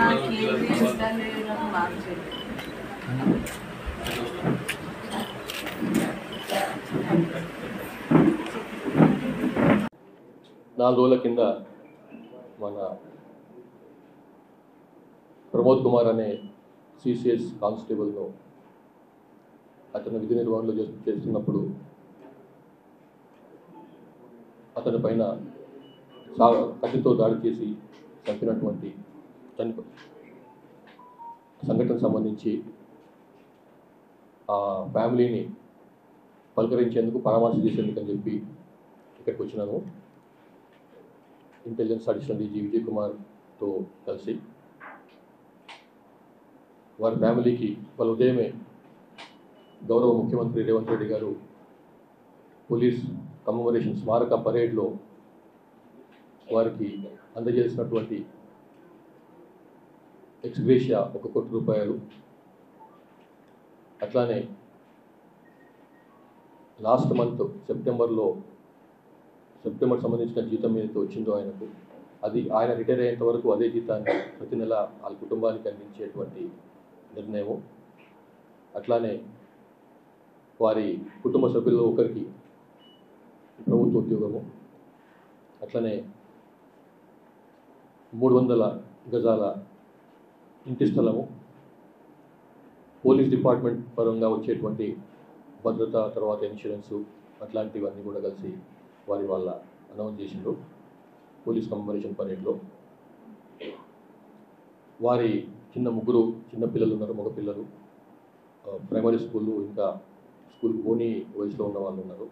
రోజుల కింద మన ప్రమోద్ కుమార్ అనే సిసిఎస్ కానిస్టేబుల్ను అతను విధి నిర్వహణలో చేస్తున్నప్పుడు అతని పైన కత్తితో దాడి చేసి చంపినటువంటి సంఘటనకు సంబంధించి ఆ ఫ్యామిలీని పలకరించేందుకు పరామర్శ చేసేందుకు అని చెప్పి ఇక్కడికి వచ్చినాను. ఇంటెలిజెన్స్ అడిషనల్ డీజీ విజయ్ కుమార్తో కలిసి వారి ఫ్యామిలీకి వాళ్ళ ఉదయమే గౌరవ ముఖ్యమంత్రి రేవంత్ రెడ్డి గారు పోలీస్ కమెమరేషన్ స్మారక పరేడ్లో వారికి అందజేసినటువంటి ఎక్స్గ్రేషియా ₹1 కోటి, అట్లానే లాస్ట్ మంత్ సెప్టెంబర్ సంబంధించిన జీతం ఏదైతే వచ్చిందో ఆయనకు, అది ఆయన రిటైర్ అయ్యేంత వరకు అదే జీతాన్ని ప్రతి నెల వాళ్ళ కుటుంబానికి అందించేటువంటి నిర్ణయము. అట్లానే వారి కుటుంబ సభ్యుల్లో ఒకరికి ప్రభుత్వ ఉద్యోగము, అట్లనే 300 గజాల ఇంటి స్థలము, పోలీస్ డిపార్ట్మెంట్ పరంగా వచ్చేటువంటి భద్రత, తర్వాత ఇన్సూరెన్సు, అట్లాంటివన్నీ కూడా కలిసి వాళ్ళ అనౌన్స్ చేసిండ్రు పోలీస్ కమెమరేషన్ పరేడ్లో. వారి ముగ్గురు చిన్న పిల్లలు ఉన్నారు, మగ పిల్లలు, ప్రైమరీ స్కూళ్ళు, ఇంకా స్కూల్కి పోని వయసులో ఉన్న వాళ్ళు ఉన్నారు.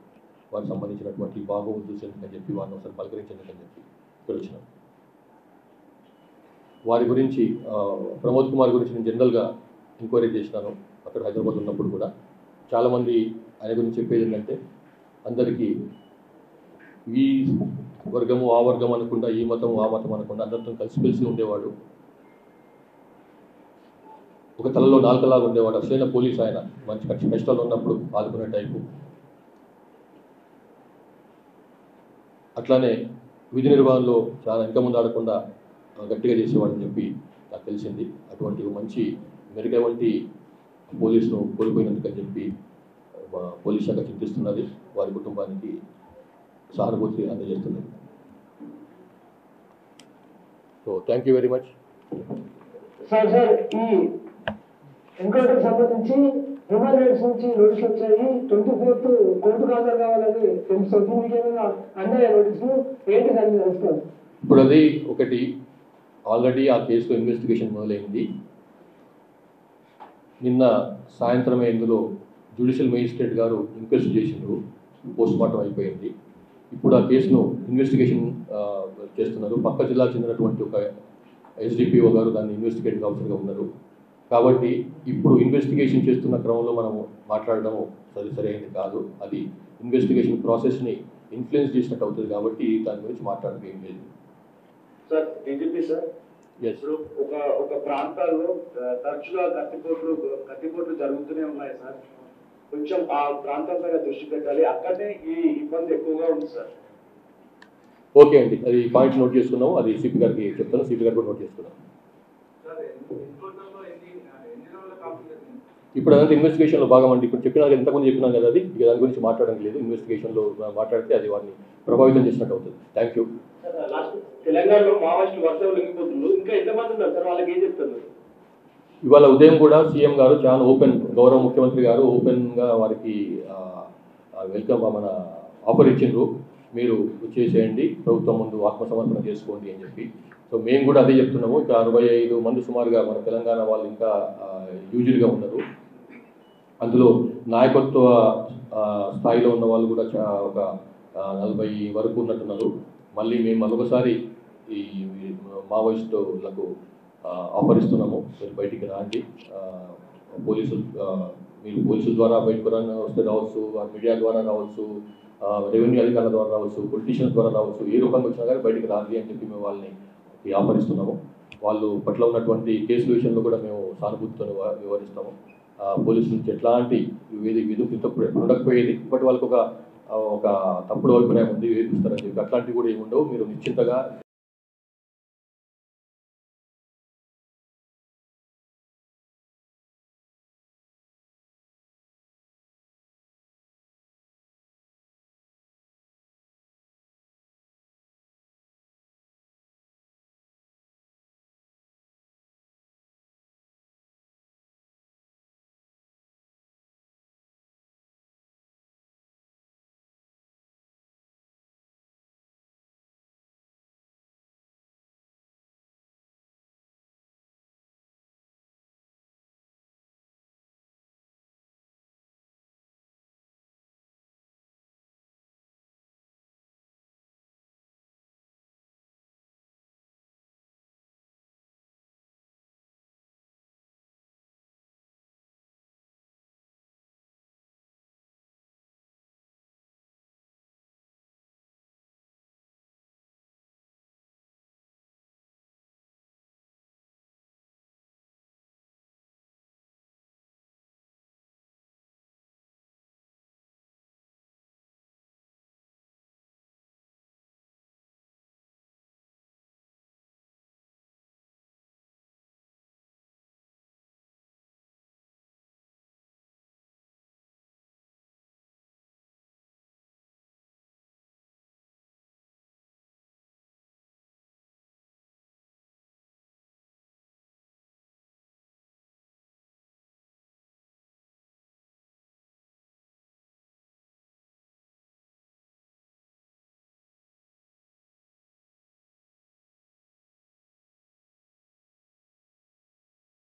వారికి సంబంధించినటువంటి బాగోగులు చూసేందుకని చెప్పి వారిని ఒకసారి పలకరించేందుకని చెప్పి ఇక్కడ వచ్చినాం. వారి గురించి ప్రమోద్ కుమార్ గురించి నేను జనరల్గా ఎంక్వైరీ చేసినాను అక్కడ హైదరాబాద్ ఉన్నప్పుడు కూడా. చాలామంది ఆయన గురించి చెప్పేది ఏంటంటే, అందరికీ ఈ వర్గము ఆ వర్గం అనకుండా, ఈ మతం ఆ మతం అనకుండా అందరితో కలిసిమెలిసి ఉండేవాడు, ఒక తలలో నాలుకలాగా ఉండేవాడు, అసలైన పోలీస్ ఆయన. మంచి కష్టాలు ఉన్నప్పుడు ఆదుకునే టైపు. అట్లానే విధి నిర్వహణలో చాలా వెనక ముందు ఆడకుండా గట్టిగా చేసేవాడని చెప్పి నాకు తెలిసింది. అటువంటి మంచి మెరుగైనటువంటి పోలీసును కోల్పోయినందుకని చెప్పి పోలీస్ శాఖ చింతిస్తున్నది, వారి కుటుంబానికి సహానుభూతి అందజేస్తున్నది. So thank you very much. Sir ఈ ఎంక్వైరీకి సంబంధించి హ్యూమన్ రైట్స్ నుంచి నోటీసులు వచ్చాయి. 24th కోర్టుకు హాజరు కావాలని తెలుస్తుంది. మీకు ఏమైనా అన్యాయ నోటీసులు ఏంటి దాన్ని తెలుసుకోవాలి? ఇప్పుడు అది ఒకటి ఆల్రెడీ ఆ కేసులో ఇన్వెస్టిగేషన్ మొదలైంది. నిన్న సాయంత్రమే ఇందులో జ్యుడిషియల్ మేజిస్ట్రేట్ గారు ఇంక్వెస్ట్ చేసిండ్రు, పోస్ట్ మార్టం అయిపోయింది. ఇప్పుడు ఆ కేసును ఇన్వెస్టిగేషన్ చేస్తున్నారు. పక్క జిల్లాకు చెందినటువంటి ఒక ఎస్డిపిఓ గారు దాన్ని ఇన్వెస్టిగేటింగ్ ఆఫీసర్గా ఉన్నారు. కాబట్టి ఇప్పుడు ఇన్వెస్టిగేషన్ చేస్తున్న క్రమంలో మనం మాట్లాడడం సరైనది కాదు. అది ఇన్వెస్టిగేషన్ ప్రాసెస్ని ఇన్ఫ్లుయెన్స్ చేసినట్టు అవుతుంది. కాబట్టి దాని గురించి మాట్లాడడం ఏం లేదు. సార్ డీజీపీ సార్, ఇప్పుడు ఒక ప్రాంతాల్లో తరచుగా కత్తిపోట్లు జరుగుతూనే ఉన్నాయి సార్. కొంచెం ఆ ప్రాంతం పైన దృష్టి పెట్టాలి. అక్కడనే ఈ ఇబ్బంది ఎక్కువగా ఉంది సార్. ఓకే అండి, అది పాయింట్ నోట్ చేసుకున్నాము. అది సిపి గారికి చెప్తాను, సిపి గారు కూడా నోట్ చేసుకున్నాం. ఇప్పుడు అదంతా ఇన్వెస్టిగేషన్లో భాగం అండి. ఇప్పుడు చెప్పినా ఎంతమంది చెప్పినాం కదా, అది ఇక దాని గురించి మాట్లాడడం లేదు. ఇన్వెస్టిగేషన్లో మాట్లాడితే అది వారిని ప్రభావితం చేసినట్టు అవుతుంది. Thank you. తెలంగాణలో మావోయిస్టులు వర్షం లొంగిపోతున్నారు. ఇంకా ఎంతమంది ఉన్నారు సార్? వాళ్ళకి ఏం చెప్తున్నారు? ఇవాళ ఉదయం కూడా సీఎం గారు చాలా గౌరవ ముఖ్యమంత్రి గారు ఓపెన్గా వారికి వెల్కమ్ ఆఫర్ ఇచ్చిండ్రు. మీరు చేసేయండి, ప్రభుత్వం ముందు ఆత్మసమర్పణ చేసుకోండి అని చెప్పి. సో మేము కూడా అదే చెప్తున్నాము. ఇంకా 65 మంది సుమారుగా మన తెలంగాణ వాళ్ళు ఇంకా యూజువల్గా ఉన్నారు. అందులో నాయకత్వ స్థాయిలో ఉన్న వాళ్ళు కూడా ఒక 40 వరకు ఉన్నట్టున్నారు. మళ్ళీ మేము మరొకసారి ఈ మావోయిస్టులకు ఆఫర్ ఇస్తున్నాము, మీరు బయటికి రాండి. మీరు పోలీసుల ద్వారా బయటకు వస్తే రావచ్చు, మీడియా ద్వారా రావచ్చు, రెవెన్యూ అధికారుల ద్వారా రావచ్చు, పొలిటీషియన్స్ ద్వారా రావచ్చు, ఏ రూపంగా వచ్చినా కానీ బయటికి రాండి అని చెప్పి మేము వాళ్ళని ఆఫర్ ఇస్తున్నాము. వాళ్ళు పట్ల ఉన్నటువంటి కేసుల విషయంలో కూడా మేము సానుభూతితో వివరిస్తాము. పోలీసుల నుంచి ఎట్లాంటి విధులు ఉండకపోయేది, బట్ వాళ్ళకి ఒక తప్పుడు అభిప్రాయం ఉంది, వేధిస్తారని చెప్పి అట్లాంటివి కూడా ఏమి ఉండవు. మీరు నిశ్చింతగా